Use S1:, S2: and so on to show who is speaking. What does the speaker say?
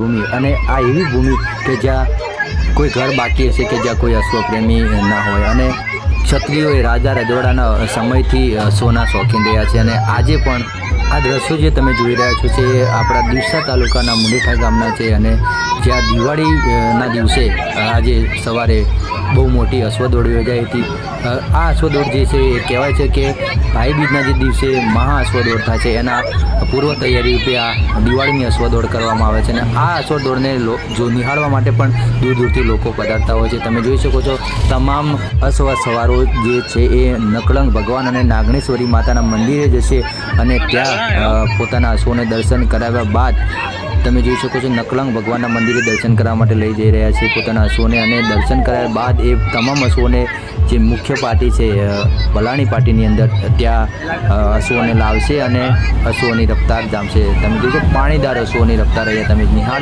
S1: ભૂમિ, અને આ એવી ભૂમિ કે જ્યાં કોઈ ઘર બાકી હશે કે જ્યાં કોઈ અશ્વપ્રેમી ના હોય, અને ક્ષત્રિયો એ રાજા રજવાડાના સમયથી અશ્વના શોખીન રહ્યા છે. અને આજે પણ આ દ્રશ્યો જે તમે જોઈ રહ્યા છો છે એ આપણા ડીસા તાલુકાના મુંડેઠા ગામના છે, અને જ્યાં દિવાળીના દિવસે આજે સવારે બહુ મોટી અશ્વદોડ યોજાઈ હતી. આ અશ્વદોડ જે છે એ કહેવાય છે કે ભાઈ બીજના જે દિવસે મહા અશ્વદોડ થાય છે એના પૂર્વ તૈયારી રૂપે આ દિવાળીની અશ્વદોડ કરવામાં આવે છે. અને આ અશ્વદોડને જો નિહાળવા માટે પણ દૂર દૂરથી લોકો પધારતા હોય છે. તમે જોઈ શકો છો તમામ અશ્વસવારો જે છે એ નકળંગ ભગવાન અને નાગણેશ્વરી માતાના મંદિરે જશે, અને ત્યાં પોતાના અશ્વોને દર્શન કરાવ્યા બાદ તમે જોઈ શકો છો નકળંગ ભગવાનના મંદિરે દર્શન કરવા માટે લઈ જઈ રહ્યા છે પોતાના અશ્વોને. અને દર્શન કરાવ્યા બાદ એ તમામ અશ્વોને જે મુખ્ય પાટી છે ભલાણી પાટીની અંદર ત્યાં અશ્વોને લાવશે અને અશ્વોની રફતાર જામશે. તમે જોશો પાણીદાર અશ્વોની રફતાર અહીંયા તમે નિહાળી